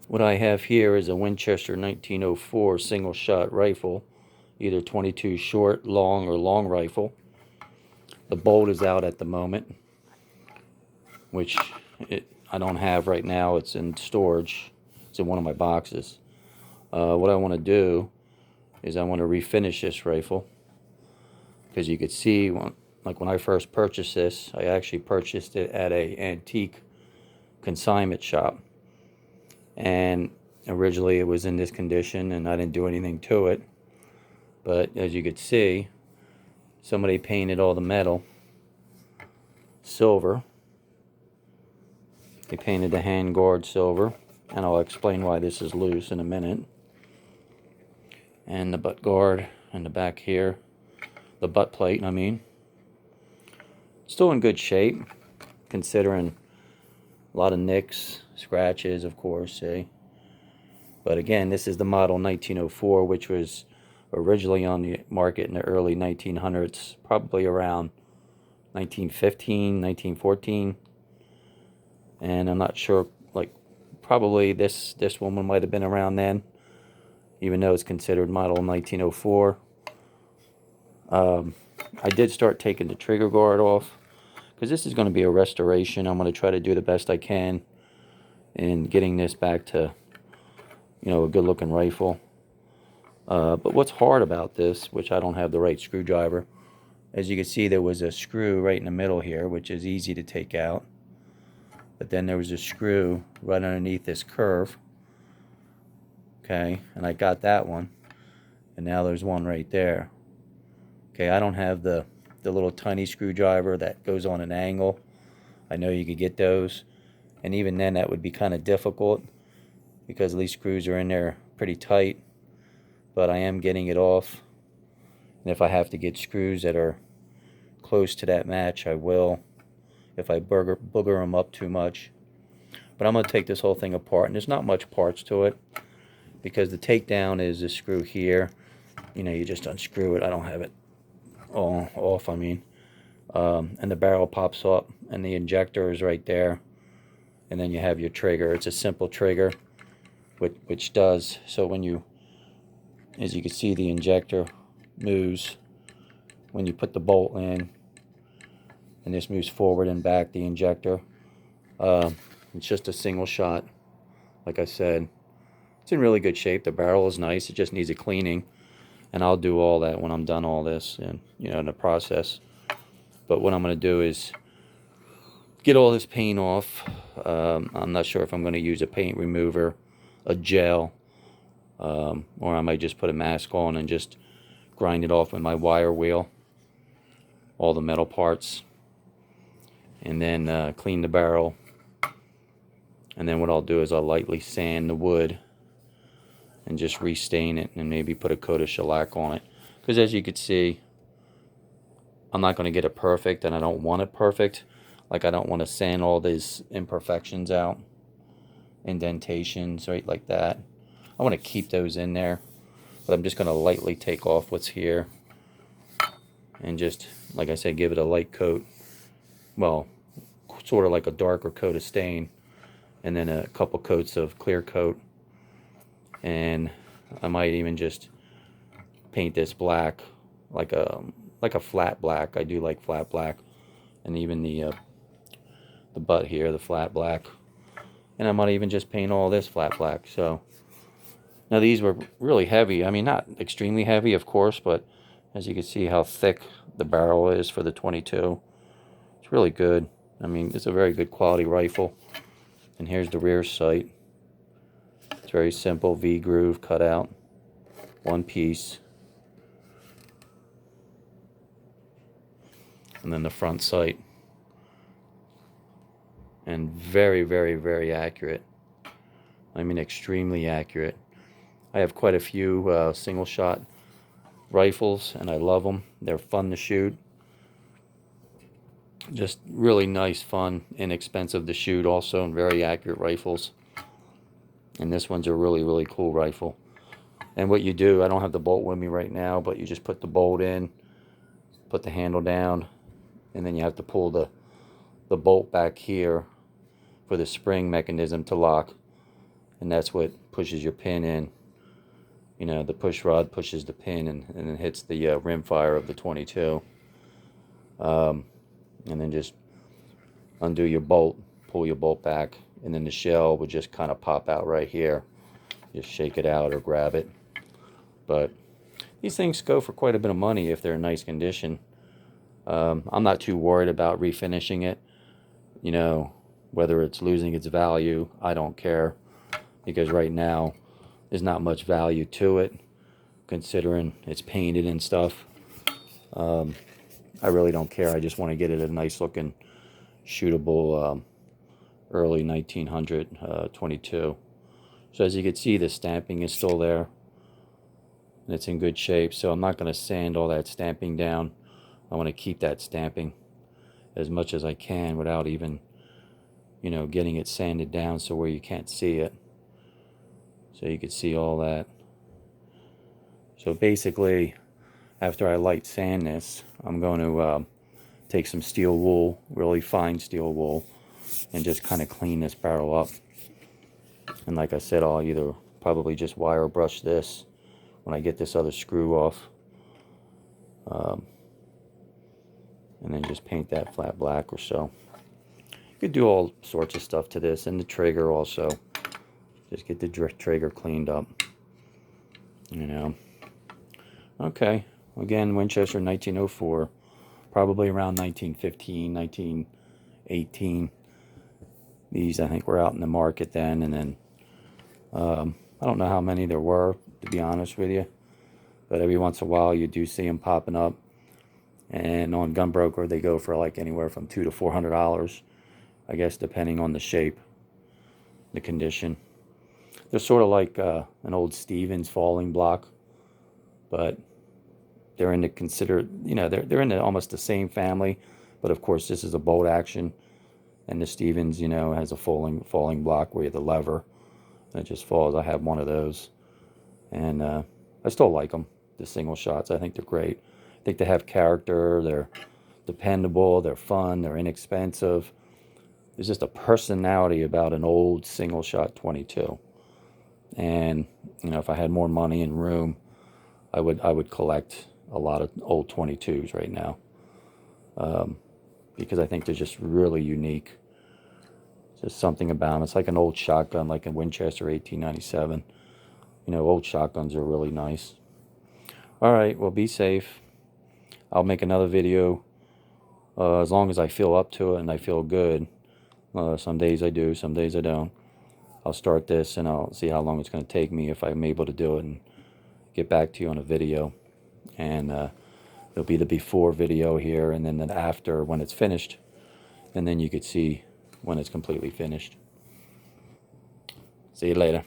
What I have here is a Winchester 1904 single shot rifle, either 22 short, long, or long rifle. The bolt is out at the moment, which I don't have right now. It's in storage. It's in one of my boxes. What I want to do is I want to refinish this rifle, because you could see like when I first purchased this, I actually purchased it at a antique consignment shop, and originally it was in this condition and I didn't do anything to it. But as you could see, somebody painted all the metal silver. They painted the hand guard silver, and I'll explain why this is loose in a minute. And the butt guard in the back here, the butt plate, I mean, still in good shape, considering a lot of nicks, scratches, of course, see. But again, this is the model 1904, which was originally on the market in the early 1900s, probably around 1915, 1914. And I'm not sure, like, probably this woman might have been around then, even though it's considered model 1904. I did start taking the trigger guard off, because this is going to be a restoration. I'm going to try to do the best I can in getting this back to, a good looking rifle. But what's hard about this, which I don't have the right screwdriver, as you can see, there was a screw right in the middle here, which is easy to take out. But then there was a screw right underneath this curve. Okay, and I got that one. And now there's one right there. Okay, I don't have the little tiny screwdriver that goes on an angle. I know you could get those. And even then, that would be kind of difficult, because these screws are in there pretty tight. But I am getting it off. And if I have to get screws that are close to that match, I will, if I booger them up too much. But I'm going to take this whole thing apart, and there's not much parts to it, because the takedown is this screw here. You just unscrew it. I don't have it all off, I mean. And the barrel pops up, and the injector is right there. And then you have your trigger. It's a simple trigger, which does, so when you, as you can see, the injector moves when you put the bolt in, and this moves forward and back, the injector. It's just a single shot. Like I said, it's in really good shape. The barrel is nice. It just needs a cleaning, and I'll do all that when I'm done all this, and in the process. But what I'm going to do is get all this paint off. I'm not sure if I'm going to use a paint remover, a gel, or I might just put a mask on and just grind it off with my wire wheel, all the metal parts, and then clean the barrel. And then what I'll do is I'll lightly sand the wood and just restain it, and maybe put a coat of shellac on it. Because as you can see, I'm not going to get it perfect, and I don't want it perfect. Like, I don't want to sand all these imperfections out, indentations, right, like that. I want to keep those in there, but I'm just going to lightly take off what's here, and just, like I said, give it a light coat. Well, sort of like a darker coat of stain, and then a couple coats of clear coat. And I might even just paint this black, like a flat black. I do like flat black, and even the butt here, the flat black. And I might even just paint all this flat black. So now these were really heavy. I mean, not extremely heavy, of course, but as you can see how thick the barrel is for the 22. It's really good. I mean, it's a very good quality rifle. And here's the rear sight. It's very simple, V-groove cut out, one piece. And then the front sight. And very, very, very accurate. I mean, extremely accurate. I have quite a few single shot rifles, and I love them. They're fun to shoot. Just really nice, fun, inexpensive to shoot also, and very accurate rifles. And this one's a really, really cool rifle. And what you do, I don't have the bolt with me right now, but you just put the bolt in, put the handle down, and then you have to pull the bolt back here for the spring mechanism to lock. and that's what pushes your pin in. You know, the push rod pushes the pin and then hits the rim fire of the 22. And then just undo your bolt, pull your bolt back, and then the shell would just kind of pop out right here. Just shake it out or grab it. But these things go for quite a bit of money if they're in nice condition. I'm not too worried about refinishing it. You know, whether it's losing its value, I don't care, because right now there's not much value to it considering it's painted and stuff. I really don't care. I just want to get it a nice looking shootable early 1900 22. So as you can see, the stamping is still there and it's in good shape. So I'm not going to sand all that stamping down. I want to keep that stamping as much as I can without even, you know, getting it sanded down so where you can't see it. So you can see all that. So basically, after I light sand this, I'm going to take some steel wool, really fine steel wool, and just kind of clean this barrel up. And like I said, I'll either probably just wire brush this when I get this other screw off, and then just paint that flat black or so. You could do all sorts of stuff to this, and the trigger also. Just get the trigger cleaned up, you know. Okay, again, Winchester 1904, probably around 1915, 1918. These, I think, were out in the market then, and then I don't know how many there were, to be honest with you, but every once in a while you do see them popping up. And on Gunbroker, they go for like anywhere from $200 to $400, I guess, depending on the shape, the condition. They're sort of like an old Stevens falling block, but they're in the they're in almost the same family. But of course, this is a bolt action, and the Stevens, you know, has a falling block where you have the lever and it just falls. I have one of those, and I still like them. The single shots, I think they're great. I think they have character. They're dependable. They're fun. They're inexpensive. There's just a personality about an old single shot 22. And you know, if I had more money and room, I would collect a lot of old 22s right now, because I think they're just really unique. There's something about them. It's like an old shotgun, like a Winchester 1897. You know, old shotguns are really nice. All right, well, be safe. I'll make another video as long as I feel up to it and I feel good. Some days I do, some days I don't. I'll start this and I'll see how long it's going to take me, if I'm able to do it, and get back to you on a video. And there'll be the before video here, and then the after when it's finished, and then you could see when it's completely finished. See you later.